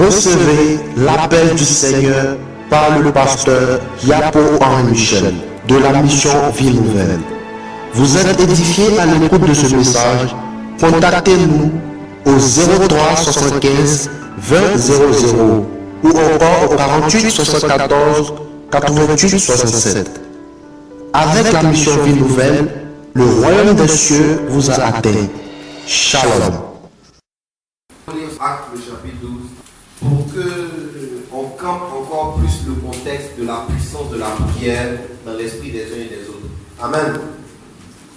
Recevez l'appel du Seigneur par le pasteur Yapo Henri Michel de la mission Vie Nouvelle. Vous êtes édifié à l'écoute de ce message? Contactez-nous au 03 75 20 00 ou encore au 48 74 88 67. Avec la mission Vie Nouvelle, le royaume des cieux vous a atteint. Shalom. Acte le chapitre 12 pour qu'on campe encore plus le contexte de la puissance de la prière dans l'esprit des uns et des autres. Amen.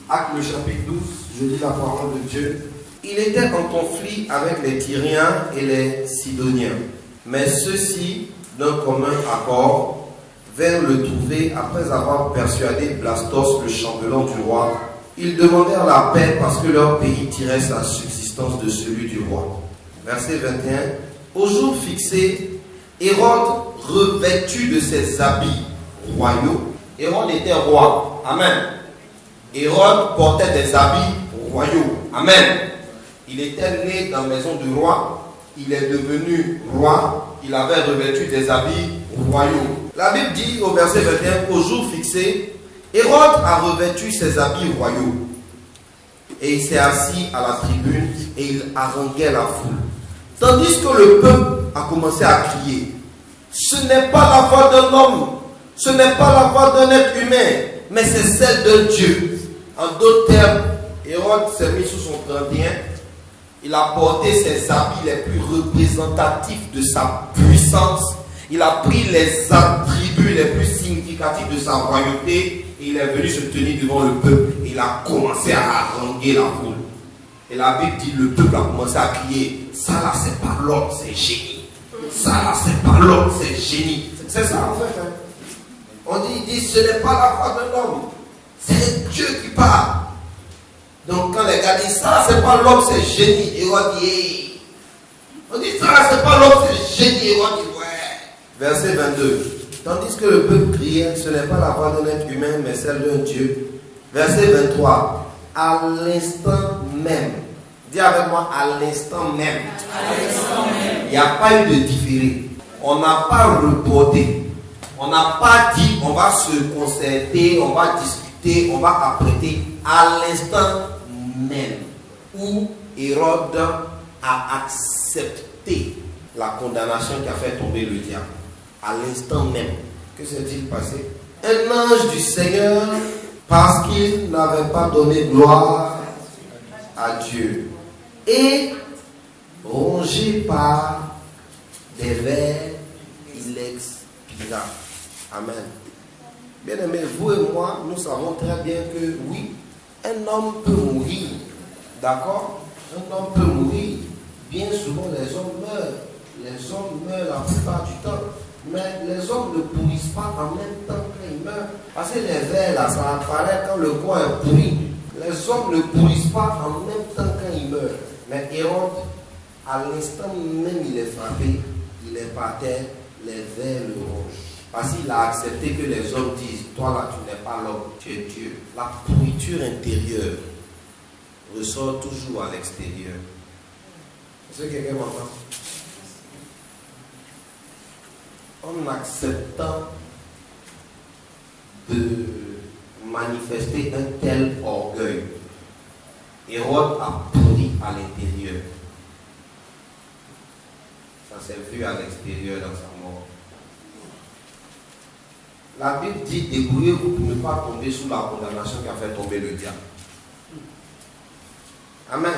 Acte le chapitre 12, je lis la parole de Dieu. Il était en conflit avec les Tyriens et les Sidoniens, mais ceux-ci, d'un commun accord, vinrent le trouver après avoir persuadé Blastos, le chambellan du roi. Ils demandèrent la paix parce que leur pays tirait sa subsistance de celui du roi. Verset 21. Au jour fixé, Hérode, revêtu de ses habits royaux, Hérode était roi. Amen. Hérode portait des habits royaux. Amen. Il était né dans la maison du roi. Il est devenu roi. Il avait revêtu des habits royaux. La Bible dit au verset 21, au jour fixé, Hérode a revêtu ses habits royaux. Et il s'est assis à la tribune et il haranguait la foule. Tandis que le peuple a commencé à crier, ce n'est pas la voix d'un homme, ce n'est pas la voix d'un être humain, mais c'est celle d'un Dieu. En d'autres termes, Hérode s'est mis sous son 31, il a porté ses habits les plus représentatifs de sa puissance, il a pris les attributs les plus significatifs de sa royauté, et il est venu se tenir devant le peuple, et il a commencé à haranguer la foule. Et la Bible dit, le peuple a commencé à crier, ça là c'est pas l'homme, c'est génie. Ça là c'est pas l'homme, c'est génie. C'est ça en fait. Hein. On dit, ce n'est pas la voix d'un homme, c'est Dieu qui parle. Donc quand les gars disent, ça c'est pas l'homme, c'est génie. Hérode dit, hey. On dit, ça c'est pas l'homme, c'est génie. Hérode dit, ouais. Verset 22. Tandis que le peuple criait, ce n'est pas la voix d'un être humain, mais celle d'un Dieu. Verset 23. À l'instant même, dis avec moi, à l'instant même, il n'y a pas eu de différé. On n'a pas reporté. On n'a pas dit, on va se concerter, on va discuter, on va apprêter. À l'instant même où Hérode a accepté la condamnation qui a fait tomber le diable. À l'instant même. Que s'est-il passé? Un ange du Seigneur, parce qu'il n'avait pas donné gloire à Dieu, et rongé par des vers, il expira. Amen. Bien aimé, vous et moi, nous savons très bien que oui, un homme peut mourir. D'accord? Un homme peut mourir. Bien souvent, les hommes meurent. Les hommes meurent la plupart du temps. Mais les hommes ne pourrissent pas en même temps quand ils meurent. Parce que les vers là, ça apparaît quand le corps est pourri. Les hommes ne pourrissent pas en même temps quand ils meurent. Mais Hérode, à l'instant même il est frappé, il est par terre, les vers le rongent. Parce qu'il a accepté que les hommes disent, toi là tu n'es pas l'homme, tu es Dieu. La pourriture intérieure ressort toujours à l'extérieur. Est-ce que quelqu'un m'entend? En acceptant de manifester un tel orgueil, Hérode a pourri à l'intérieur. Ça s'est vu à l'extérieur dans sa mort. La Bible dit, débrouillez-vous pour ne pas tomber sous la condamnation qui a fait tomber le diable. Amen.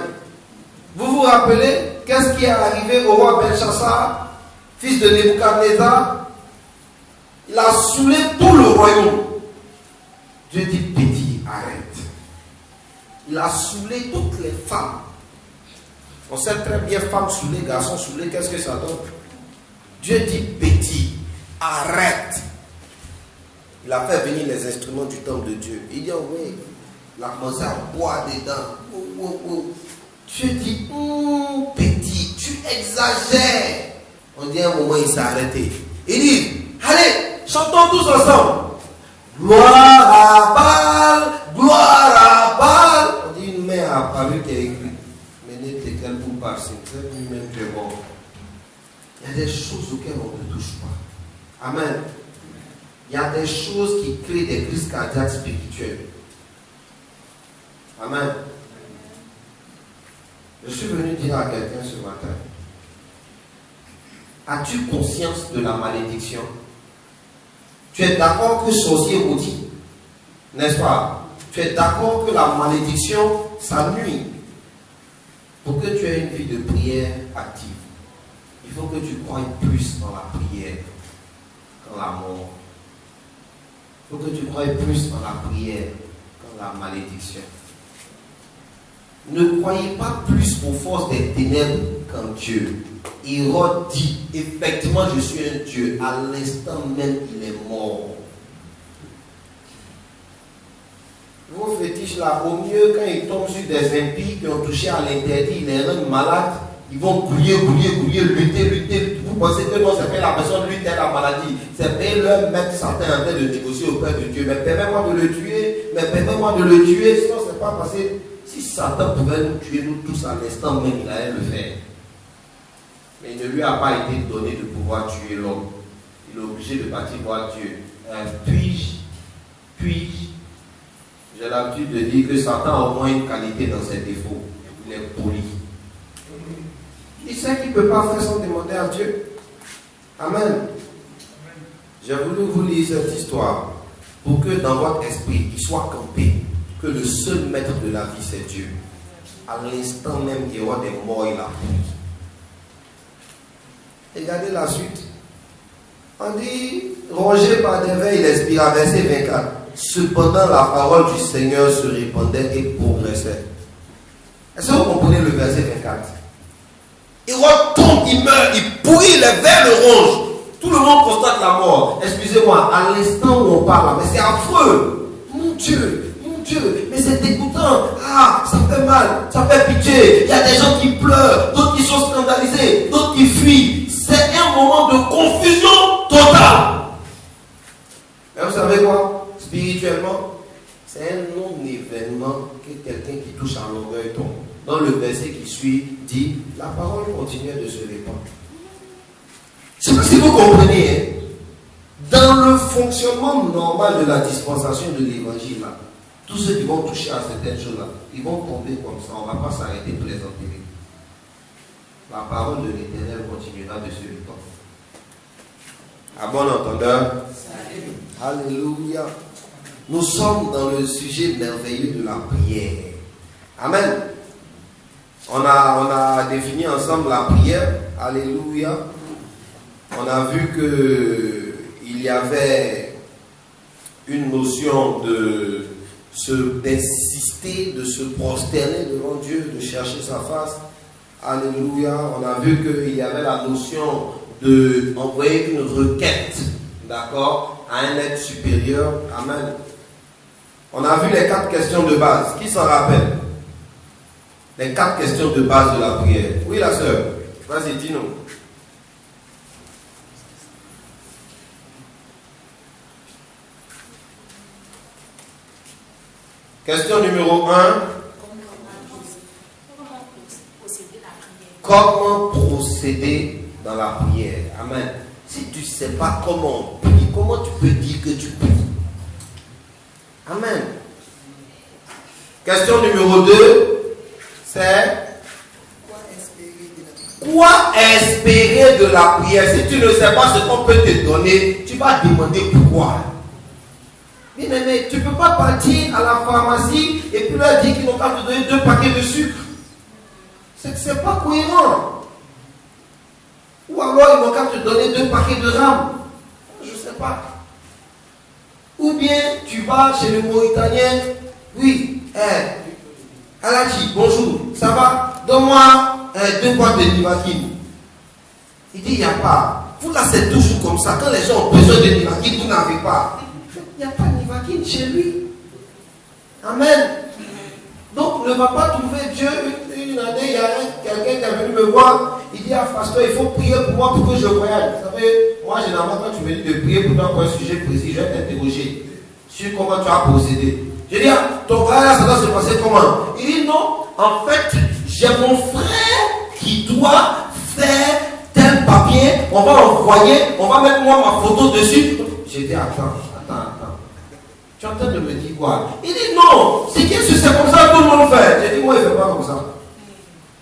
Vous vous rappelez qu'est-ce qui est arrivé au roi Belshazzar, fils de Nebuchadnezzar? Il a saoulé tout le royaume. Dieu dit, petit, arrête. Il a saoulé toutes les femmes. On sait très bien, femmes saoulées, garçons saoulés, qu'est-ce que ça donne? Dieu dit, petit, arrête. Il a fait venir les instruments du temple de Dieu. Il dit, oh oui, il a commencé à boire dedans. Dieu dit, petit, tu exagères. On dit à un moment, il s'est arrêté. Il dit, allez, chantons tous ensemble. Gloire à Baal, gloire à Baal. On dit, une main a apparu qui est écrite. Menez tes calmes pour passer. Lui-même, tu es mort. Il y a des choses auxquelles on ne touche pas. Amen. Il y a des choses qui créent des crises cardiaques spirituelles. Amen. Je suis venu dire à quelqu'un ce matin, as-tu conscience de la malédiction? Tu es d'accord que sorcier maudit, n'est-ce pas? Tu es d'accord que la malédiction, ça nuit. Pour que tu aies une vie de prière active, il faut que tu croies plus dans la prière qu'en la mort. Il faut que tu croies plus dans la prière qu'en la malédiction. Ne croyez pas plus aux forces des ténèbres qu'en Dieu. Hérode dit, effectivement je suis un Dieu. À l'instant même il est mort. Vos fétiches là, au mieux quand ils tombent sur des impies qui ont touché à l'interdit, ils les rendent malades, ils vont gouiller, lutter. Vous pensez que non, c'est que la personne lutte à la maladie. C'est bien leur maître Satan en train de négocier auprès de Dieu. Mais permets-moi de le tuer, sinon c'est pas passé. Si Satan pouvait nous tuer, nous tous à l'instant même, il allait le faire. Mais il ne lui a pas été donné de pouvoir tuer l'homme. Il est obligé de partir voir Dieu. J'ai l'habitude de dire que Satan a au moins une qualité dans ses défauts. Il est poli. Il sait qu'il ne peut pas faire sans demander à Dieu. Amen. J'ai voulu vous lire cette histoire pour que dans votre esprit, il soit campé. Que le seul maître de la vie, c'est Dieu. À l'instant même qu'il y aura des morts, il a pris. Regardez la suite. On dit, rongé par des vers, il expira. Verset 24. Cependant, la parole du Seigneur se répandait et progressait. Est-ce que vous comprenez le verset 24? Il retombe, il meurt, il pourrit, les vers le rongent. Tout le monde constate la mort. Excusez-moi, à l'instant où on parle, mais c'est affreux. Mon Dieu, mais c'est dégoûtant. Ah, ça fait mal, ça fait pitié. Il y a des gens qui pleurent, d'autres qui sont scandalisés, d'autres qui fuient. C'est un moment de confusion totale. Mais vous savez quoi? Spirituellement, c'est un non-événement que quelqu'un qui touche à l'orgueil tombe. Dans le verset qui suit, dit, la parole continue de se répandre. Je ne sais pas si vous comprenez. Hein? Dans le fonctionnement normal de la dispensation de l'évangile, là, tous ceux qui vont toucher à certaines choses-là, ils vont tomber comme ça. On ne va pas s'arrêter plaisanter. La parole de l'Éternel continuera de se répandre. À bon entendeur. Alléluia. Nous sommes dans le sujet merveilleux de la prière. Amen. On a défini ensemble la prière. Alléluia. On a vu qu'il y avait une notion d'insister, de se prosterner devant Dieu, de chercher sa face. Alléluia. On a vu qu'il y avait la notion d'envoyer une requête, d'accord, à un être supérieur. Amen. On a vu les 4 questions de base. Qui s'en rappelle? Les 4 questions de base de la prière. Oui, la sœur. Vas-y, dis-nous. Question numéro 1. Comment procéder dans la prière? Amen. Si tu ne sais pas comment on prie, comment tu peux dire que tu pries? Amen. Question numéro 2, c'est quoi espérer de la prière? Si tu ne sais pas ce qu'on peut te donner, tu vas demander pourquoi. Bien aimé, tu ne peux pas partir à la pharmacie et puis leur dire qu'ils n'ont qu'à te donner 2 paquets de sucre. C'est pas cohérent. Ou alors ils n'ont qu'à te donner 2 paquets de rames. Je ne sais pas. Ou bien tu vas chez le Mauritanien. Oui, Aladji, bonjour, ça va? Donne-moi 2 boîtes de Nivaquine. Il dit, il n'y a pas. Vous là, c'est toujours comme ça. Quand les gens ont besoin de Nivaquine, vous n'avez pas. Il n'y a pas de Nivaquine chez lui. Amen. Donc, ne va pas trouver Dieu. Une année, il y a quelqu'un qui est venu me voir. Il dit, ah, pasteur, il faut prier pour moi pour que je voyage. Vous savez, moi, généralement, quand tu me dis de prier pour toi pour un sujet précis, je vais t'interroger sur comment tu as procédé. Je dis, ah, ton voyage, ça doit se passer comment? Il dit, non, en fait, j'ai mon frère qui doit faire tel tel papier, on va envoyer, on va mettre moi ma photo dessus. J'ai dit, attends. Tu es en train de me dire quoi? Il dit, non, c'est comme ça que tout le monde fait. J'ai dit, moi, il ne fait pas comme ça.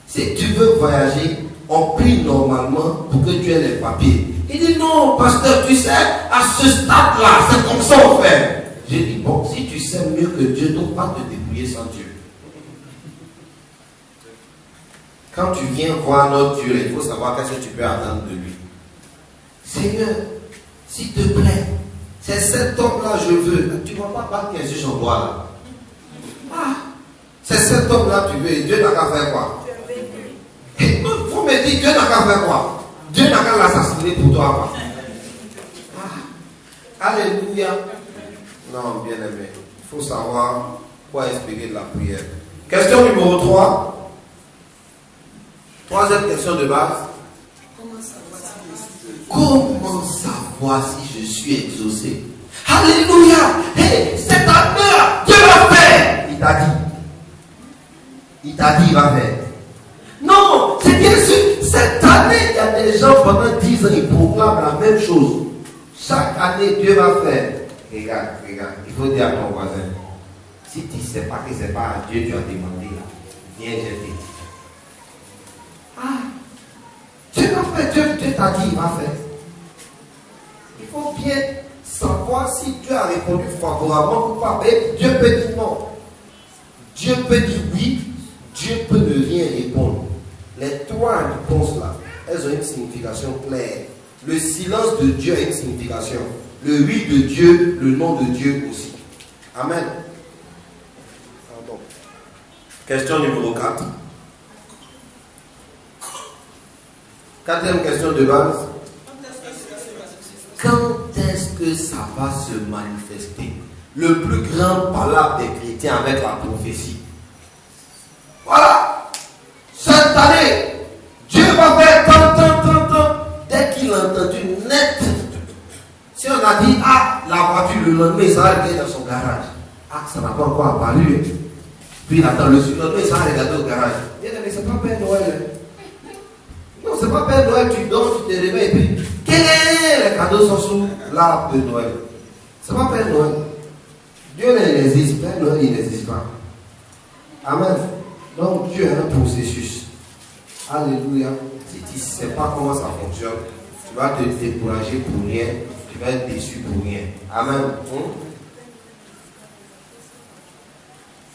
Si tu veux voyager, on prie normalement pour que tu aies les papiers. Il dit, non, pasteur, tu sais, à ce stade-là, c'est comme ça on fait. J'ai dit, bon, si tu sais mieux que Dieu, tu ne peux pas te débrouiller sans Dieu. Quand tu viens voir notre Dieu, il faut savoir qu'est-ce que tu peux attendre de lui. Seigneur, s'il te plaît, c'est cet homme-là je veux. Tu ne vas pas battre qu'un juge en droit là. Ah, c'est cet homme-là tu veux. Et Dieu n'a qu'à faire quoi? Il faut me dire, Dieu n'a qu'à faire quoi? Dieu n'a qu'à l'assassiner pour toi. Quoi. Ah, alléluia. Non, bien aimé. Il faut savoir quoi espérer de la prière. Question numéro 3. Troisième question de base. Comment savoir si je suis exaucé? Alléluia! Hey, cette année, Dieu va faire! Il t'a dit. Il t'a dit, il va faire. Non, c'est bien sûr. Cette année, il y a des gens pendant 10 ans, ils proclament la même chose. Chaque année, Dieu va faire. Regarde. Il faut dire à ton voisin. Si tu ne sais pas que ce n'est pas à Dieu que tu as demandé, là, viens jeter. Ah, Dieu va faire, Dieu t'a dit, il va faire. Il faut bien savoir si Dieu a répondu favorablement ou pas. Mais Dieu peut dire non. Dieu peut dire oui, Dieu peut ne rien répondre. Les trois réponses là, elles ont une signification claire. Le silence de Dieu a une signification. Le oui de Dieu, le non de Dieu aussi. Amen. Pardon. Question numéro 4. Quatrième question de base. Quand est-ce que ça va se manifester? Le plus grand palabre des chrétiens avec la prophétie. Voilà. Cette année, Dieu va faire tant. Dès qu'il a entendu net. Si on a dit, la voiture le lendemain, ça va regarder dans son garage. Ça n'a pas encore apparu. Puis il attend le lendemain, ça va regarder au garage. Mais c'est pas Père Noël. Non, c'est pas Père Noël, tu dors, tu te réveilles, et puis, les cadeaux sont sous l'arbre de Noël. C'est pas Père Noël. Dieu n'existe, Père Noël, il n'existe pas. Amen. Donc, Dieu a un processus. Alléluia. Si tu ne sais pas comment ça fonctionne, tu vas te décourager pour rien, tu vas être déçu pour rien. Amen.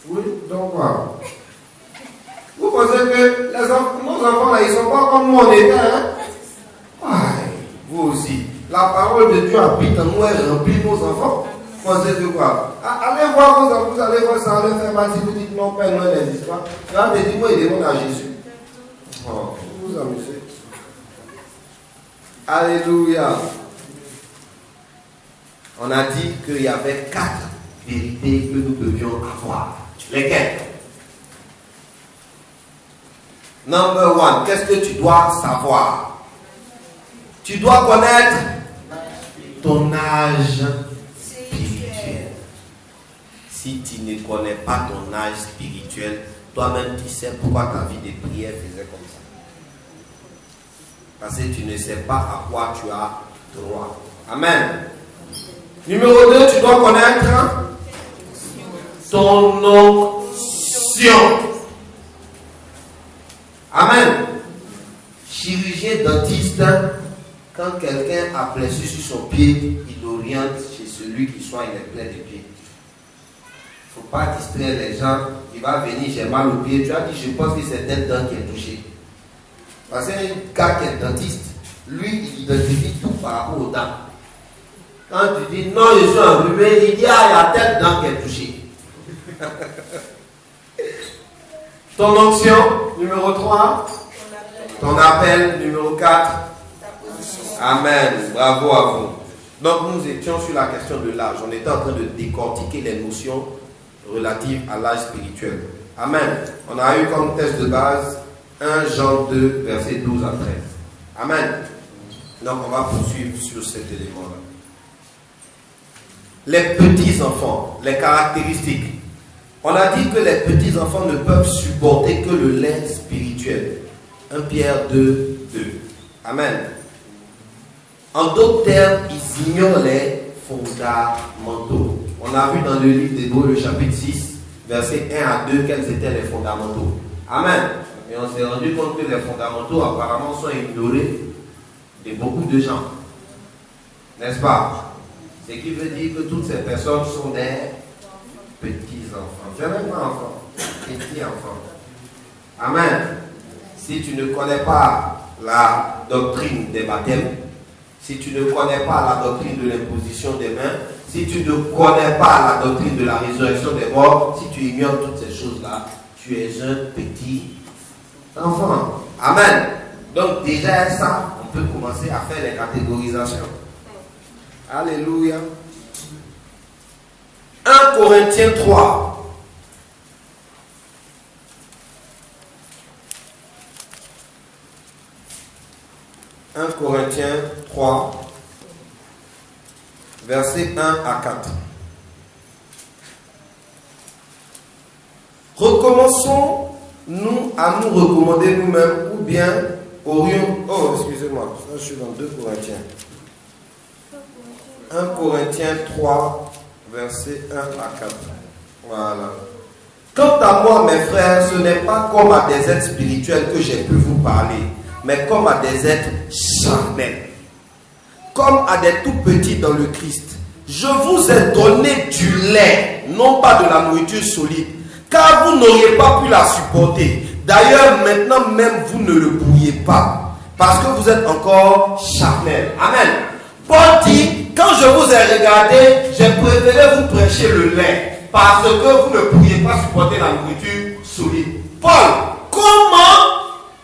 Oui, donc voilà. Vous pensez que nos enfants là, ils ne sont pas comme nous on était, hein? Vous aussi. La parole de Dieu habite en nous et remplit nos enfants. Vous pensez que quoi? Allez voir vos enfants, vous allez voir ça, allez faire mal si vous dites non, Père Noël n'existe pas. Quand tu dis moi, il demande à Jésus. Oh, vous vous amusez. Alléluia. On a dit qu'il y avait 4 vérités que nous devions avoir. Lesquelles? Number 1, qu'est-ce que tu dois savoir? Tu dois connaître ton âge spirituel. Si tu ne connais pas ton âge spirituel, toi-même tu sais pourquoi ta vie de prière faisait comme ça. Parce que tu ne sais pas à quoi tu as droit. Amen. Numéro 2, tu dois connaître ton onction. Amen. Chirurgien dentiste, quand quelqu'un a blessé sur son pied, il l'oriente chez celui qui soigne les plaies des pieds. Il ne faut pas distraire les gens. Il va venir, j'ai mal au pied. Tu as dit, je pense que c'est telle dent qui est touchée. Parce qu'un gars qui est dentiste, lui, il identifie tout par rapport aux dents. Quand tu dis non, je suis enrhumé, il dit, il y a telle dent qui est touchée. Ton onction, numéro 3. Ton appel, numéro 4. Amen. Bravo à vous. Donc nous étions sur la question de l'âge. On était en train de décortiquer les notions relatives à l'âge spirituel. Amen. On a eu comme test de base 1 Jean 2, verset 12 à 13. Amen. Donc on va poursuivre sur cet élément-là. Les petits enfants, les caractéristiques. On a dit que les petits enfants ne peuvent supporter que le lait spirituel. 1 Pierre 2, 2. Amen. En d'autres termes, ils ignorent les fondamentaux. On a vu dans le livre d'Hébreux, le chapitre 6, versets 1 à 2, quels étaient les fondamentaux. Amen. Et on s'est rendu compte que les fondamentaux apparemment sont ignorés de beaucoup de gens. N'est-ce pas? Ce qui veut dire que toutes ces personnes sont des petits-enfants. Je n'ai même pas enfants, petits-enfants. Amen. Si tu ne connais pas la doctrine des baptêmes, si tu ne connais pas la doctrine de l'imposition des mains, si tu ne connais pas la doctrine de la résurrection des morts, si tu ignores toutes ces choses-là, tu es un petit enfant. Amen. Donc déjà ça, on peut commencer à faire les catégorisations. Alléluia. 1 Corinthiens 3. 1 Corinthiens 3, versets 1 à 4. Recommençons-nous à nous recommander nous-mêmes ou bien aurions... Oh, excusez-moi, je suis dans 2 Corinthiens. 1 Corinthiens 3, versets 1 à 4. Voilà. Quant à moi, mes frères, ce n'est pas comme à des êtres spirituels que j'ai pu vous parler, mais comme à des êtres charnels, comme à des tout petits dans le Christ. Je vous ai donné du lait, non pas de la nourriture solide, car vous n'auriez pas pu la supporter. D'ailleurs, maintenant même, vous ne le pourriez pas, parce que vous êtes encore charnels. Amen. Paul dit, quand je vous ai regardé, j'ai préféré vous prêcher le lait, parce que vous ne pourriez pas supporter la nourriture solide. Paul, comment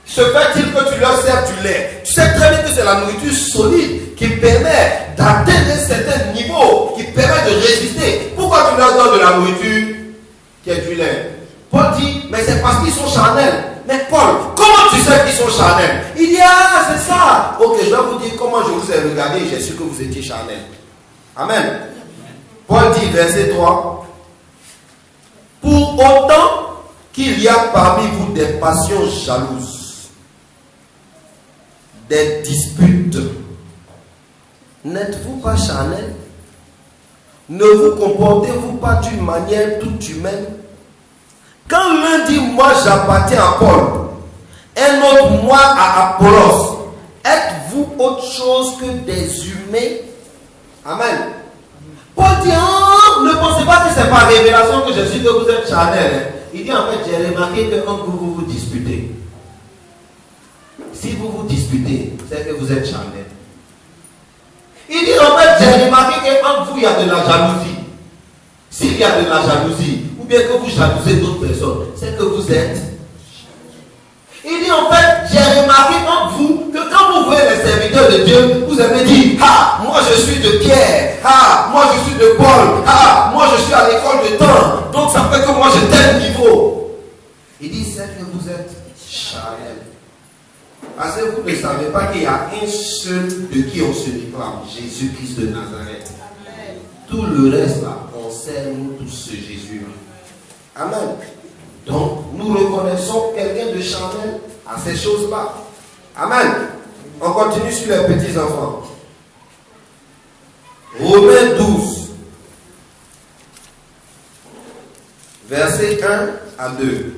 se fait-il que tu leur sers du lait? Tu sais très bien que c'est la nourriture solide qui permet d'atteindre un certain niveau, qui permet de résister. Pourquoi tu leur donnes de la nourriture qui est du lait? Paul dit, mais c'est parce qu'ils sont charnels. Mais Paul, comment tu sais qu'ils sont charnels? Il dit, ah, c'est ça. Ok, je vais vous dire comment je vous ai regardé et j'ai su que vous étiez charnels. Amen. Paul dit, verset 3, pour autant qu'il y a parmi vous des passions jalouses, des disputes, n'êtes-vous pas charnels? Ne vous comportez-vous pas d'une manière toute humaine? Quand l'un dit moi j'appartiens à Paul, un autre moi à Apollos, êtes-vous autre chose que des humains? Amen. Paul dit, oh, ne pensez pas que c'est par révélation que je suis que vous êtes charnels. Il dit en fait, j'ai remarqué que quand vous vous disputez, si vous vous disputez, c'est que vous êtes charnels. Il dit en fait, j'ai remarqué qu'entre vous il y a de la jalousie. S'il y a de la jalousie, ou bien que vous jalousez d'autres personnes, c'est que vous êtes. Il dit en fait, j'ai remarqué entre vous que quand vous voyez les serviteurs de Dieu, vous avez dit, ah, moi je suis de Pierre, ah, moi je suis de Paul, ah, moi je suis à l'école de temps, donc ça fait que moi j'ai tel niveau. Il dit, c'est que vous êtes charnel. Parce que vous ne savez pas qu'il y a un seul de qui on se réclame, Jésus-Christ de Nazareth. Amen. Tout le reste là, on sait nous tous ce Jésus-là. Amen. Donc, nous reconnaissons quelqu'un de charnel à ces choses-là. Amen. On continue sur les petits-enfants. Romains 12, versets 1 à 2.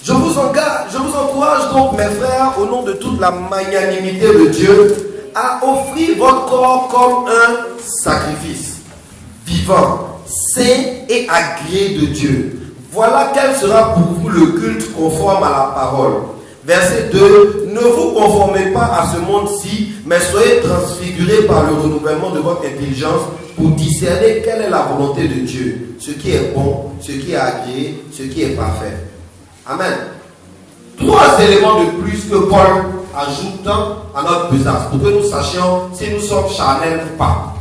Je vous encourage donc, mes frères, au nom de toute la magnanimité de Dieu, à offrir votre corps comme un sacrifice vivant, saint et agréé de Dieu. Voilà quel sera pour vous le culte conforme à la parole. Verset 2. Ne vous conformez pas à ce monde-ci, mais soyez transfigurés par le renouvellement de votre intelligence pour discerner quelle est la volonté de Dieu, ce qui est bon, ce qui est agréé, ce qui est parfait. Amen. 3 éléments de plus que Paul ajoute à notre besace pour que nous sachions si nous sommes charnels ou pas.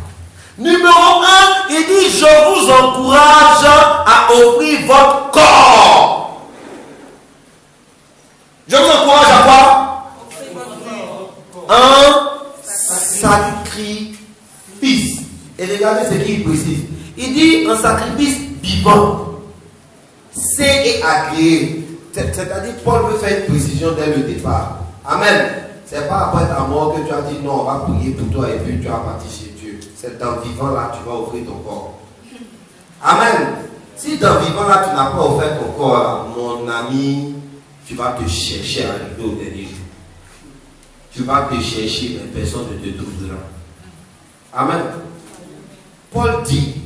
Numéro 1, il dit, je vous encourage à offrir votre corps. Je vous encourage à quoi? Un sacrifice. Et regardez ce qu'il précise. Il dit un sacrifice vivant, saint et agréé. C'est-à-dire, Paul veut faire une précision dès le départ. Amen. C'est pas après ta mort que tu as dit non, on va prier pour toi et puis tu as parti chez Dieu. C'est dans le vivant là, tu vas offrir ton corps. Amen. Si dans le vivant là, tu n'as pas offert ton corps, là, mon ami, tu vas te chercher à arriver au dernier jour. Tu vas te chercher, mais personne ne te trouvera. Amen. Paul dit,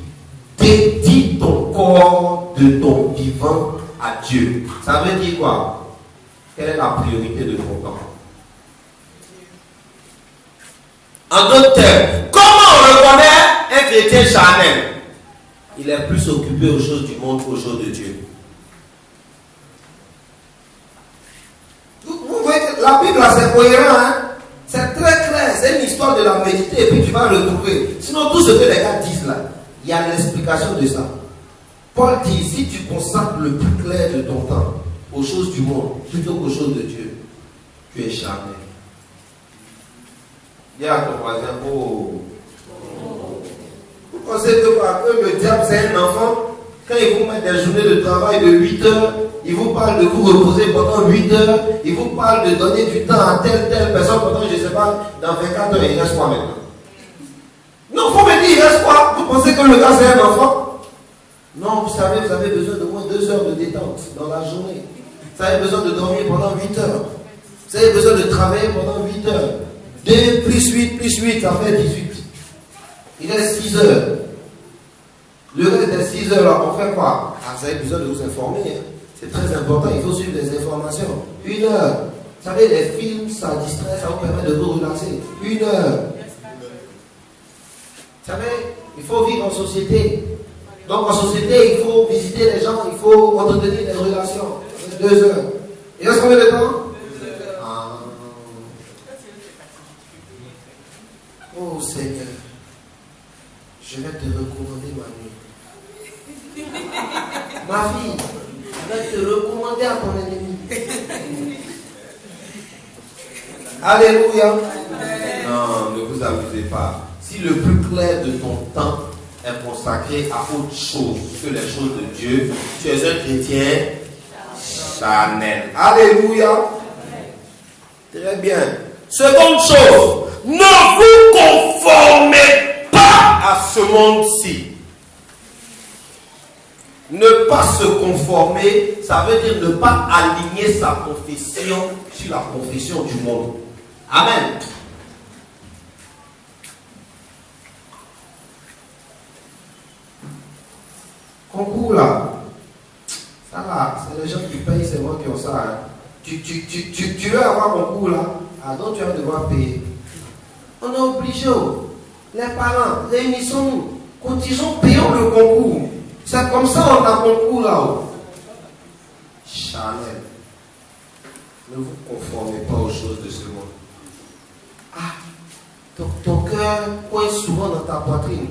dédie ton corps de ton vivant à Dieu. Ça veut dire quoi? Quelle est la priorité de ton temps? En d'autres termes, comment on reconnaît un chrétien charnel? Il est plus occupé aux choses du monde qu'aux choses de Dieu. Vous voyez que la Bible, c'est cohérent, hein? C'est très clair, c'est une histoire de la méditer et puis tu vas retrouver. Sinon, tout ce que les gars disent là, il y a l'explication de ça. Paul dit, si tu consacres le plus clair de ton temps aux choses du monde plutôt qu'aux choses de Dieu, tu es charnel. Dis à ton voisin, oh. Vous pensez que le diable c'est un enfant? Quand il vous met des journées de travail de 8 heures, il vous parle de vous reposer pendant 8 heures, il vous parle de donner du temps à telle personne pendant, je ne sais pas, dans 24 heures, il reste quoi maintenant? Non, il faut me dire, il reste quoi? Vous pensez que le gars c'est un enfant? Non, vous savez, vous avez besoin de moins 2 heures de détente dans la journée. Vous avez besoin de dormir pendant 8 heures. Vous avez besoin de travailler pendant 8 heures. 2 plus 8, ça fait 18. Il reste 6 heures. Le reste des 6 heures, là, on fait quoi? Ah, vous avez besoin de vous informer. Hein. C'est très important, il faut suivre des informations. 1 heure. Vous savez, les films, ça distrait, ça vous permet de vous relaxer. 1 heure. Vous savez, il faut vivre en société. Donc en société, il faut visiter les gens, il faut entretenir des relations. 2 heures. Il reste combien de temps? Oh Seigneur, je vais te recommander ma nuit. Ma fille, je vais te recommander à ton ennemi. Alléluia. Non, ne vous abusez pas. Si le plus clair de ton temps est consacré à autre chose que les choses de Dieu, tu es un chrétien charnel. Alléluia. Très bien. Seconde chose. Ne vous conformez pas à ce monde-ci. Ne pas se conformer, ça veut dire ne pas aligner sa confession sur la confession du monde. Amen. Concours là, ça là, c'est les gens qui payent, c'est moi qui ont ça. Hein. Tu veux avoir concours là, ah donc tu vas devoir payer. On est obligé, les parents, réunissons-nous, cotisons, payons le concours. C'est comme ça on a concours là-haut. Charnel, ne vous conformez pas aux choses de ce monde. Ah, ton cœur coince souvent dans ta poitrine.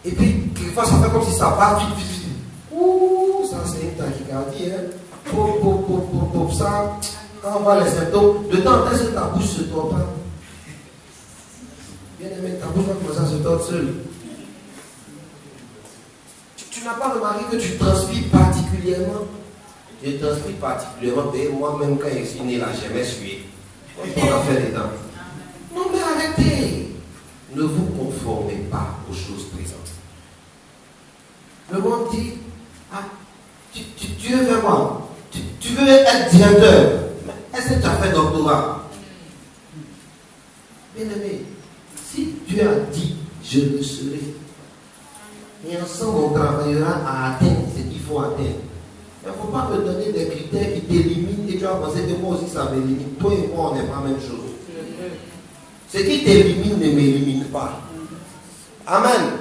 Et puis, quelquefois, ça fait comme si ça bat vite, vite, vite. Ouh, ça c'est une tachycardie, hein. Pop, ça, quand on voit les symptômes, de temps en temps, est-ce que ta bouche se tord pas? Bien aimé, ta bouche va commencer à se tordre seule. Tu n'as pas remarqué que tu transpires particulièrement? Je transpire particulièrement, et moi-même, quand je suis né là, j'ai mes sué. On a fait les dents. Non, mais arrêtez. Ne vous conformez pas aux choses présentes. Le monde dit, ah, tu veux faire quoi? Tu veux être directeur. Mais est-ce que tu as fait doctorat? Bien aimé, si Dieu a dit, je le serai. Et ensemble, on travaillera à atteindre ce qu'il faut atteindre. Il ne faut pas me donner des critères qui t'éliminent et tu vas penser que moi aussi ça m'élimine. Toi et moi, on n'est pas la même chose. Ce qui t'élimine ne m'élimine pas. Amen.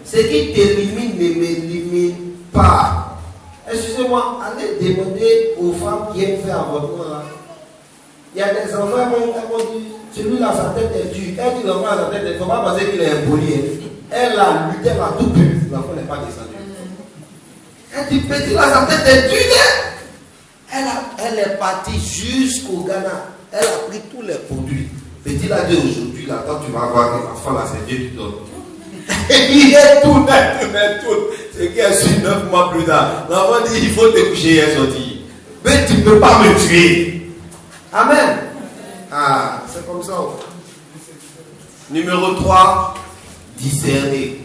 Ce qui t'élimine ne m'élimine pas. Excusez-moi, allez demander aux femmes qui aiment faire avortement là. Il y a des enfants qui vont dire, celui-là, sa tête est dure. Elle dit l'enfant, sa tête est dure. Il ne faut pas penser qu'il est impoli. Elle a lutté, elle a tout pu. L'enfant n'est pas descendu. Elle dit, petit là, sa tête est dure. Elle est partie jusqu'au Ghana. Elle a pris tous les produits. Petit là, dit aujourd'hui, là, quand tu vas voir que l'enfant là, c'est Dieu qui donne. Il est tout. C'est qu'il a su 9 mois plus tard. L'enfant dit, il faut te coucher et sortir. Mais tu ne peux pas me tuer. Amen. Ah, c'est comme ça. Numéro 3, discerner.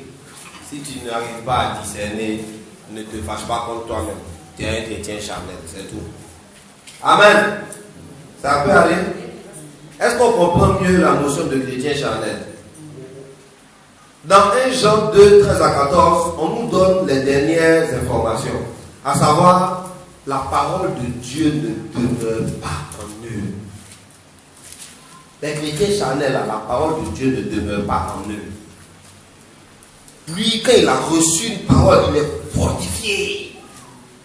Si tu n'arrives pas à discerner, ne te fâche pas contre toi-même. Tu es un chrétien charnel, c'est tout. Amen. Ça peut aller. Est-ce qu'on comprend mieux la notion de chrétien charnel? Dans 1 Jean 2, 13 à 14, on nous donne les dernières informations. À savoir, la parole de Dieu ne demeure pas en eux. Les chrétiens charnels, la parole de Dieu ne demeure pas en eux. Lui, quand il a reçu une parole, il est fortifié.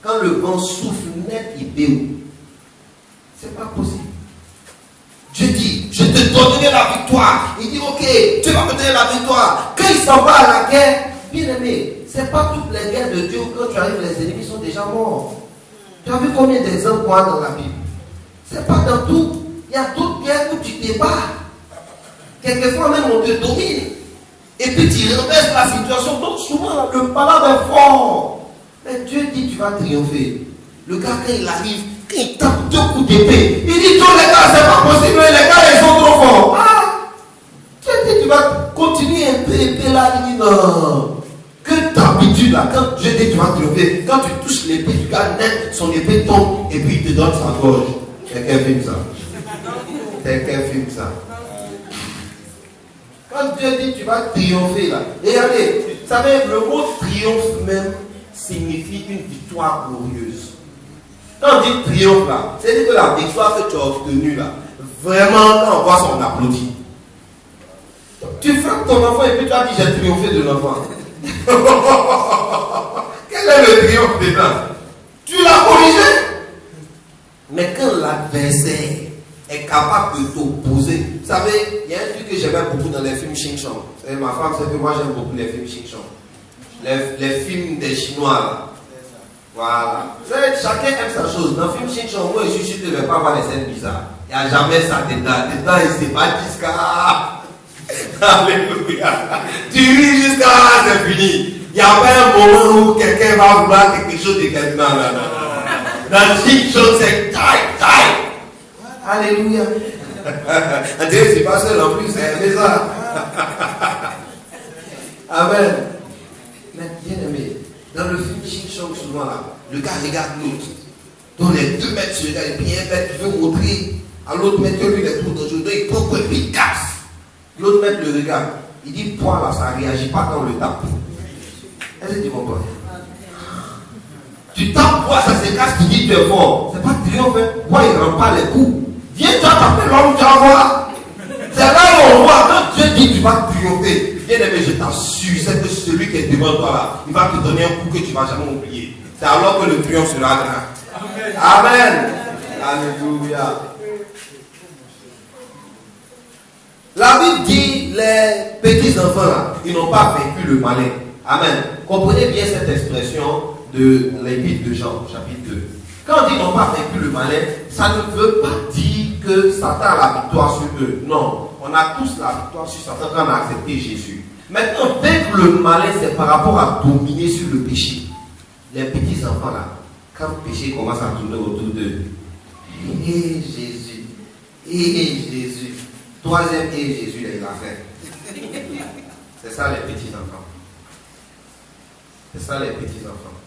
Quand le vent souffle net, il béou. C'est pas possible. Dieu dit, je te donnerai la victoire. Il dit, ok, tu vas me donner la victoire. Quand il s'en va à la guerre, bien aimé, c'est pas toutes les guerres de Dieu où quand tu arrives, les ennemis sont déjà morts. Tu as vu combien d'exemples qu'on a dans la Bible? C'est pas dans tout. Il y a d'autres guerres où tu te bats. Quelquefois même on te domine. Et puis tu renverses la situation. Donc souvent le malade est fort. Mais Dieu dit tu vas triompher. Le gars quand il arrive, quand il tape 2 coups d'épée, il dit tous les gars c'est pas possible, les gars ils sont trop forts. Ah, Dieu dit tu vas continuer un peu épée là, il dit non. Que d'habitude là, quand Dieu dit tu vas triompher, quand tu touches l'épée du gars net, son épée tombe et puis il te donne sa gorge. Quelqu'un filme ça. Quelqu'un filme ça. Quand Dieu dit tu vas triompher là, et regardez, vous savez, le mot triomphe même signifie une victoire glorieuse. Quand on dit triomphe là, c'est-à-dire que la victoire que tu as obtenue là, vraiment quand on voit ça, on applaudit. Tu frappes ton enfant et puis tu as dit j'ai triomphé de l'enfant. Quel est le triomphe dedans? Tu l'as corrigé. Mais quand l'adversaire est capable de t'opposer, vous savez, il y a un truc que j'aimais beaucoup dans les films Ching Chong. Ma femme sait que moi j'aime beaucoup les films Ching Chong. Les films des Chinois là. Voilà. Vous savez, chacun aime sa chose. Dans le film Ching Chong, moi je suis sûr que tu ne vais pas avoir des scènes bizarres. Il n'y a jamais ça dedans. Dedans, il ne s'est pas jusqu'à. Alléluia. Tu ris jusqu'à c'est fini. Il n'y a pas un moment où quelqu'un va vouloir quelque chose de quelqu'un. Non. Dans le Ching Chong, c'est taille. Alléluia. André, c'est pas seul en plus, c'est ça. Amen. Mais bien aimé, dans le film Ching Chong, souvent là, le gars regarde l'autre. Donc les 2 mètres se regardent, et puis un mètre veut montrer à l'autre mètre que lui il est trop dangereux. Donc il prend et puis il casse. L'autre mètre le regarde. Il dit, point là, ça ne réagit pas quand on le tape. Est-ce que tu comprends? Tu tapes, point, ça se casse, tu dis tu es fort. C'est pas triomphe, hein. Moi, il ne rend pas les coups. Viens, tu vas taper l'homme, tu vas voir. C'est là où on voit, quand Dieu dit tu vas triompher. Bien aimé, je t'assure, c'est que celui qui est devant toi là, il va te donner un coup que tu ne vas jamais oublier. C'est alors que le triomphe sera grand. Amen. Alléluia. La Bible dit, les petits enfants là, ils n'ont pas vaincu le malin. Amen. Comprenez bien cette expression de l'épître de Jean, chapitre 2. Quand on dit n'ont pas vaincu le malin, ça ne veut pas dire que Satan a la victoire sur eux. Non, on a tous la victoire sur Satan quand on a accepté Jésus. Maintenant, vaincre le malin, c'est par rapport à dominer sur le péché. Les petits enfants là, quand le péché commence à tourner autour d'eux, et Jésus, et Jésus. 3e et Jésus, il a fait. C'est ça les petits enfants. C'est ça les petits enfants.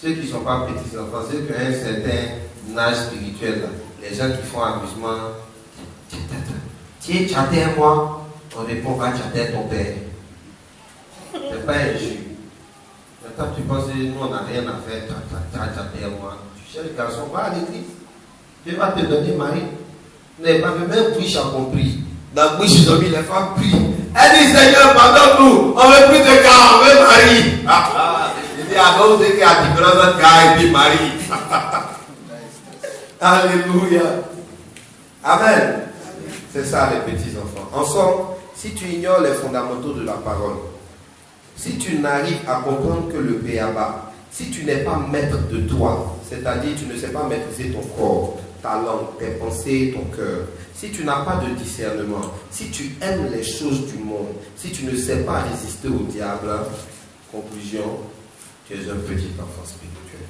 Ceux qui ne sont pas petits enfants, ceux qui ont un certain âge spirituel, là, les gens qui font amusement. Tiens, tchater moi, on répond pas tchater ton père. C'est pas un jus. Maintenant tu penses, nous on n'a rien à faire, tchater moi. Tu cherches le garçon, va à l'église. Dieu va te donner mari. Même Bouche a compris. Dans Bouche, ils ont mis les femmes prient. Elle dit Seigneur, pardonne-nous, on veut plus de gars, on veut mari. Il dit à nous, c'est qu'il y a différents gars et puis mari. Alléluia. Amen. C'est ça les petits enfants. En somme, si tu ignores les fondamentaux de la parole, si tu n'arrives à comprendre que le béaba, si tu n'es pas maître de toi, c'est-à-dire tu ne sais pas maîtriser ton corps, ta langue, tes pensées, ton cœur, si tu n'as pas de discernement, si tu aimes les choses du monde, si tu ne sais pas résister au diable, conclusion, tu es un petit enfant spirituel.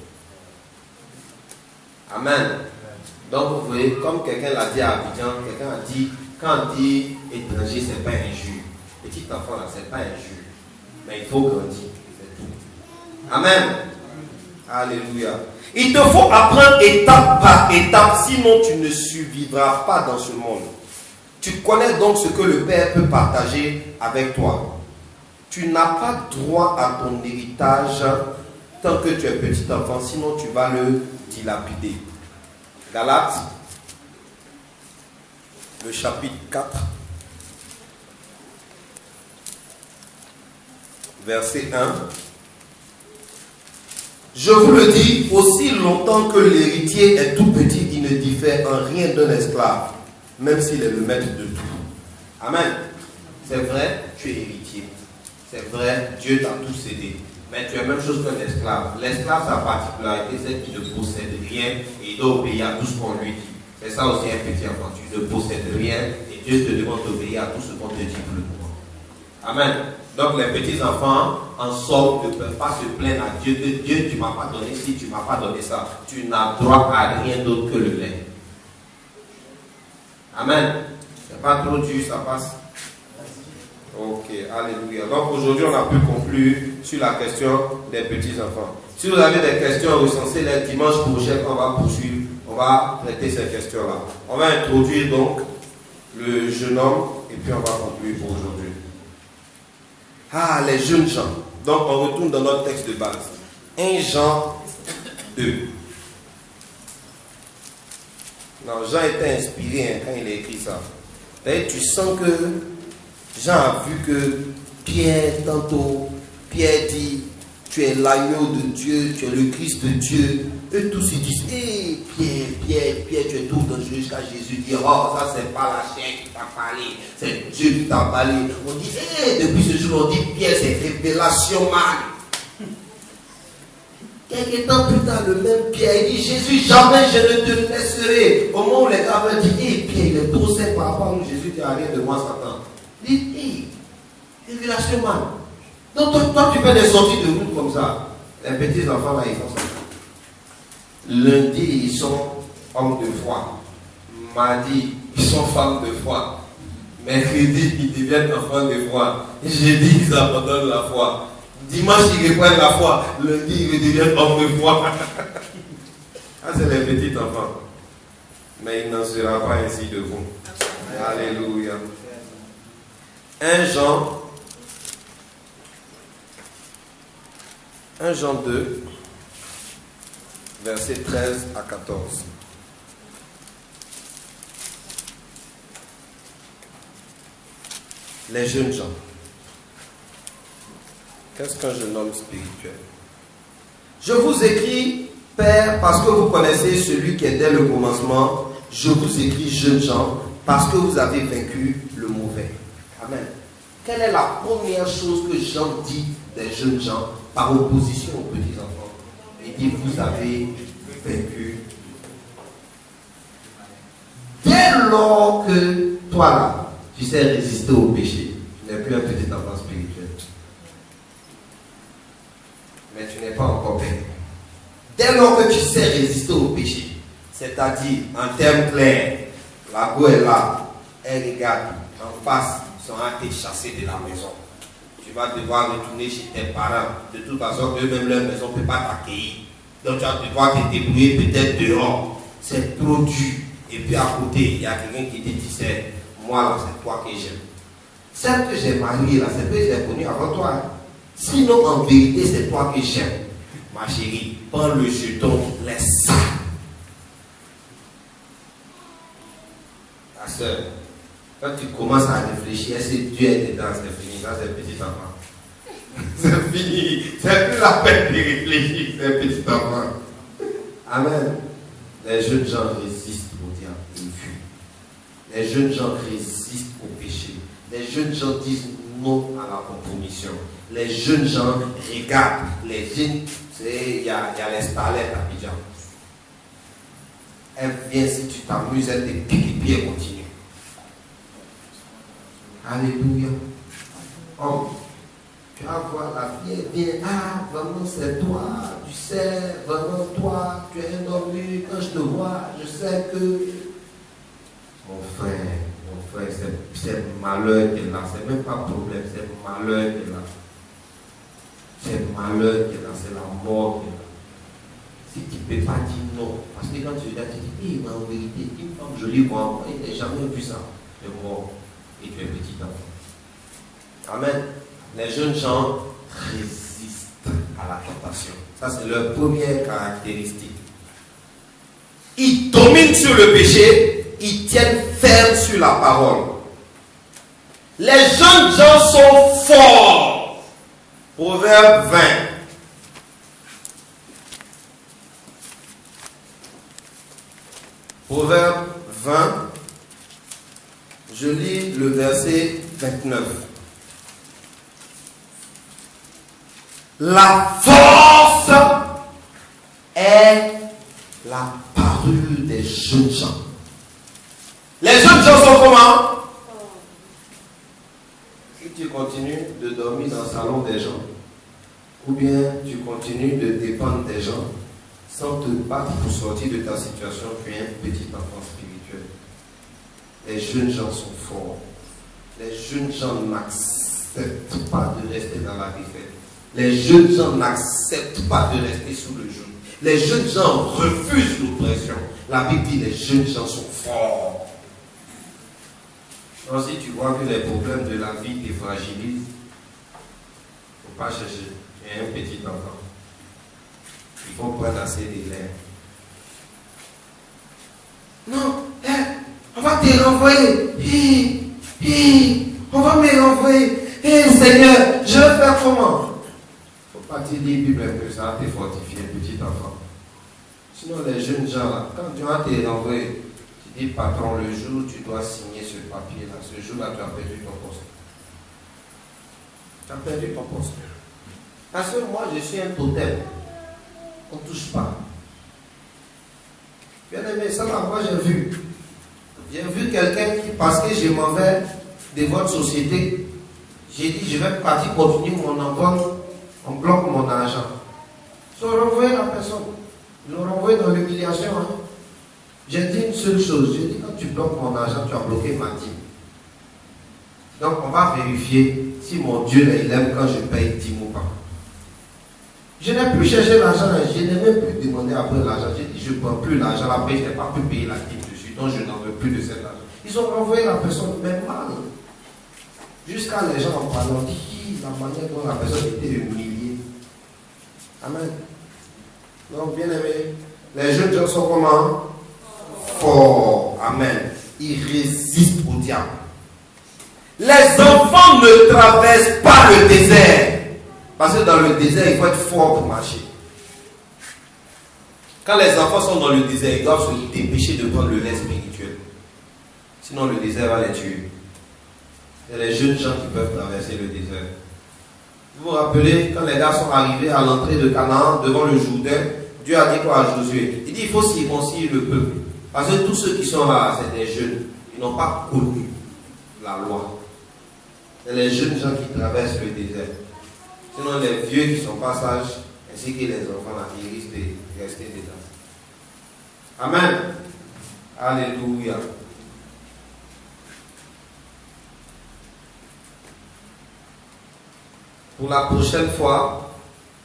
Amen. Donc vous voyez, comme quelqu'un l'a dit à Abidjan, quelqu'un a dit, quand on dit étranger, c'est pas injure. Petit enfant là, c'est pas injure. Mais il faut grandir, c'est tout. Amen. Alléluia. Il te faut apprendre étape par étape, sinon tu ne survivras pas dans ce monde. Tu connais donc ce que le Père peut partager avec toi. Tu n'as pas droit à ton héritage tant que tu es petit enfant, sinon tu vas le dilapider. Galates, le chapitre 4, verset 1. Je vous le dis, aussi longtemps que l'héritier est tout petit, il ne diffère en rien d'un esclave, même s'il est le maître de tout. Amen. C'est vrai, tu es héritier. C'est vrai, Dieu t'a tout cédé. Mais tu es la même chose qu'un esclave. L'esclave, sa particularité, c'est qu'il ne possède rien et il doit obéir à tout ce qu'on lui dit. C'est ça aussi un petit enfant. Tu ne possèdes rien et Dieu te demande d'obéir à tout ce qu'on te dit pour le moment. Amen. Donc les petits enfants, en somme, ne peuvent pas se plaindre à Dieu. Dieu, tu ne m'as pas donné ci, tu ne m'as pas donné ça. Tu n'as droit à rien d'autre que le lait. Amen. C'est pas trop dur, ça passe. Ok, alléluia. Donc aujourd'hui, on a pu conclure sur la question des petits enfants. Si vous avez des questions, recensez-les. Dimanche prochain, on va poursuivre. On va traiter ces questions-là. On va introduire donc le jeune homme et puis on va conclure pour aujourd'hui. Ah, les jeunes gens. Donc on retourne dans notre texte de base. 1 Jean 2. Non, Jean était inspiré quand il a écrit ça. Et tu sens que Jean a vu que Pierre, tantôt, Pierre dit, tu es l'agneau de Dieu, tu es le Christ de Dieu. Eux tous ils disent, hé Pierre, tu es tout dangereux jusqu'à Jésus dit, oh, ça c'est pas la chair qui t'a parlé, c'est Dieu qui t'a parlé. On dit, hé, depuis ce jour, on dit, Pierre, c'est révélation man. Quelques temps plus tard, le même Pierre, il dit, Jésus, jamais je ne te laisserai. Au moment où les gars veulent dire, hé Pierre, il est trop sain par rapport à nous, Jésus dit, rien de moi, Satan. Il dit, hé, révélation man. Donc toi, tu fais des sorties de route comme ça. Les petits enfants là, ils font ça. Lundi, ils sont hommes de foi. Mardi, ils sont femmes de foi. Mercredi, ils deviennent enfants de foi. Jeudi, ils abandonnent la foi. Dimanche, ils reprennent la foi. Lundi, ils deviennent hommes de foi. Ah, c'est les petits enfants. Mais il n'en sera pas ainsi de vous. Alléluia. 1 Jean 2, versets 13 à 14. Les jeunes gens. Qu'est-ce qu'un jeune homme spirituel? Je vous écris, Père, parce que vous connaissez celui qui est dès le commencement. Je vous écris, jeunes gens, parce que vous avez vaincu le mauvais. Amen. Quelle est la première chose que Jean dit des jeunes gens par opposition aux petits enfants? Il dit, vous avez vaincu. Dès lors que toi là, tu sais résister au péché, tu n'es plus un petit enfant spirituel. Mais tu n'es pas encore vaincu. Dès lors que tu sais résister au péché, c'est-à-dire en termes clairs, la go est là, elle regarde en face, sont à te chasser de la maison. Tu vas devoir retourner chez tes parents. De toute façon, eux-mêmes, leur maison ne peut pas t'accueillir. Donc tu vas devoir te débrouiller peut-être dehors. C'est trop dur. Et puis à côté, il y a quelqu'un qui dit, tu sais, moi là, c'est toi que j'aime. Celle que j'ai mariée là, c'est que je l'ai connue avant toi. Hein. Sinon, en vérité, c'est toi que j'aime. Ma chérie, prends le jeton, laisse ça. Ta soeur, quand tu commences à réfléchir, est-ce que Dieu est dedans, c'est fini. Ça, c'est petit enfant. C'est fini. C'est plus la peine de réfléchir, c'est petit enfant. Amen. Les jeunes gens résistent au diable, ils fuient. Les jeunes gens résistent au péché. Les jeunes gens disent non à la compromission. Les jeunes gens regardent. Les jeunes, il y a les starlettes à Abidjan. Elle vient, si tu t'amuses, elle te pique et puis elle continue. Alléluia. Oh, Tu vas voir la vie, viens, ah, vraiment c'est toi, tu sais, vraiment toi, tu es un homme, quand je te vois, je sais que... Mon frère, c'est malheur qu'elle a, c'est même pas problème, c'est malheur qu'elle a. C'est malheur qu'elle a, c'est la mort qu'elle a. Si tu ne peux pas dire non, parce que quand tu regardes, tu dis, mais en vérité, une femme jolie, moi, il n'a jamais vu ça. Tu es mort et tu es petit enfant. Amen. Les jeunes gens résistent à la tentation. Ça, c'est leur première caractéristique. Ils dominent sur le péché, ils tiennent ferme sur la parole. Les jeunes gens sont forts. Proverbe 20. Proverbe 20. Je lis le verset 29. La force est la parure des jeunes gens. Les jeunes gens sont comment? Si tu continues de dormir dans le salon des gens, ou bien tu continues de dépendre des gens, sans te battre pour sortir de ta situation, tu es un petit enfant spirituel. Les jeunes gens sont forts. Les jeunes gens n'acceptent pas de rester dans la défaite. Les jeunes gens n'acceptent pas de rester sous le joug. Les jeunes gens refusent l'oppression. La Bible dit que les jeunes gens sont forts. Donc si tu vois que les problèmes de la vie te fragilisent, il ne faut pas chercher. Tu es un petit enfant. Il faut prendre assez d'élan. Non, on va te renvoyer. On va me renvoyer. Seigneur, je vais faire comment? Pas te dire Bible que ça va te fortifier, petit enfant. Sinon, les jeunes gens, là, quand tu vas te renvoyer, tu dis patron, le jour où tu dois signer ce papier-là, ce jour-là, tu as perdu ton poste. Tu as perdu ton poste. Parce que moi, je suis un totem. On ne touche pas. Bien aimé, ça là, moi j'ai vu. J'ai vu quelqu'un qui, parce que je m'en vais de votre société, j'ai dit je vais partir continuer mon emploi. On bloque mon argent. Ils ont renvoyé la personne. Ils l'ont renvoyé dans l'humiliation. Hein. J'ai dit une seule chose. J'ai dit quand tu bloques mon argent, tu as bloqué ma dîme. Donc on va vérifier si mon Dieu il aime quand je paye 10 ou pas. Je n'ai plus cherché l'argent. Je n'ai même plus demandé après l'argent. J'ai dit je ne prends plus l'argent. Après je n'ai pas pu payer la dîme dessus. Donc je n'en veux plus de cet argent. Ils ont renvoyé la personne même mal. Jusqu'à les gens en parlant la manière dont la personne était humiliée. Amen. Donc, bien aimé, les jeunes gens sont comment? Forts. Amen. Ils résistent au diable. Les enfants ne traversent pas le désert. Parce que dans le désert, il faut être fort pour marcher. Quand les enfants sont dans le désert, ils doivent se dépêcher de prendre le lait spirituel. Sinon, le désert va les tuer. C'est les jeunes gens qui peuvent traverser le désert. Vous vous rappelez, quand les gars sont arrivés à l'entrée de Canaan, devant le Jourdain, Dieu a dit quoi à Josué? Il dit il faut circoncire le peuple. Parce que tous ceux qui sont là, c'est des jeunes. Ils n'ont pas connu la loi. C'est les jeunes gens qui traversent le désert. Sinon, les vieux qui sont pas sages, ainsi que les enfants, là, ils risquent de rester dedans. Amen. Alléluia. Pour la prochaine fois,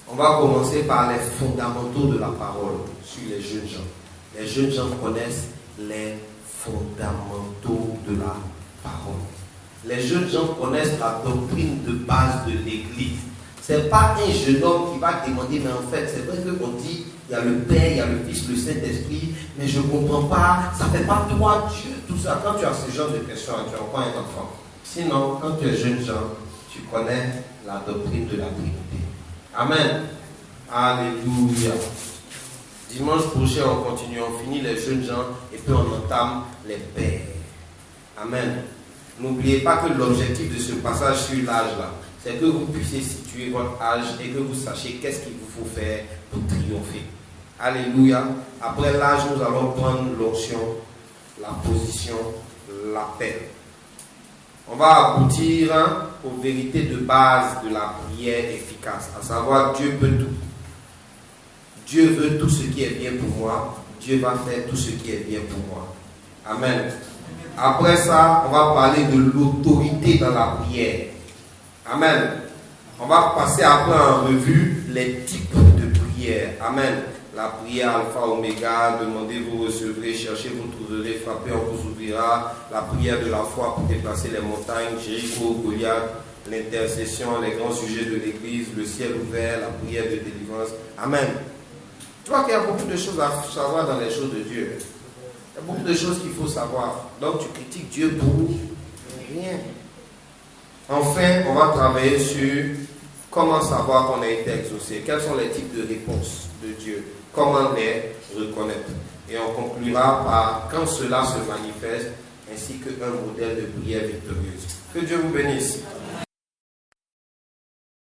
on va commencer par les fondamentaux de la parole sur les jeunes gens. Les jeunes gens connaissent les fondamentaux de la parole. Les jeunes gens connaissent la doctrine de base de l'Église. Ce n'est pas un jeune homme qui va demander, mais en fait, c'est vrai qu'on dit, il y a le Père, il y a le Fils, le Saint-Esprit, mais je ne comprends pas, ça ne fait pas toi Dieu, tout ça. Quand tu as ce genre de questions, tu es encore un enfant. Sinon, quand tu es jeune gens, tu connais la doctrine de la Trinité. Amen. Alléluia. Dimanche prochain, on continue, on finit les jeunes gens et puis on entame les pères. Amen. N'oubliez pas que l'objectif de ce passage sur l'âge là, c'est que vous puissiez situer votre âge et que vous sachiez qu'est-ce qu'il vous faut faire pour triompher. Alléluia. Après l'âge, nous allons prendre l'onction, la position, l'appel. On va aboutir aux vérités de base de la prière efficace, à savoir Dieu peut tout. Dieu veut tout ce qui est bien pour moi. Dieu va faire tout ce qui est bien pour moi. Amen. Après ça, on va parler de l'autorité dans la prière. Amen. On va passer après en revue les types de prière. Amen. La prière alpha, oméga, demandez, vous recevrez, cherchez, vous trouverez, frappez, on vous ouvrira. La prière de la foi pour déplacer les montagnes, Jéricho, Goliath, l'intercession, les grands sujets de l'église, le ciel ouvert, la prière de délivrance. Amen. Tu vois qu'il y a beaucoup de choses à savoir dans les choses de Dieu. Il y a beaucoup de choses qu'il faut savoir. Donc tu critiques Dieu pour rien. Enfin, on va travailler sur comment savoir qu'on a été exaucé. Quels sont les types de réponses de Dieu? Comment les reconnaître? Et on conclura par quand cela se manifeste, ainsi qu'un modèle de prière victorieuse. Que Dieu vous bénisse.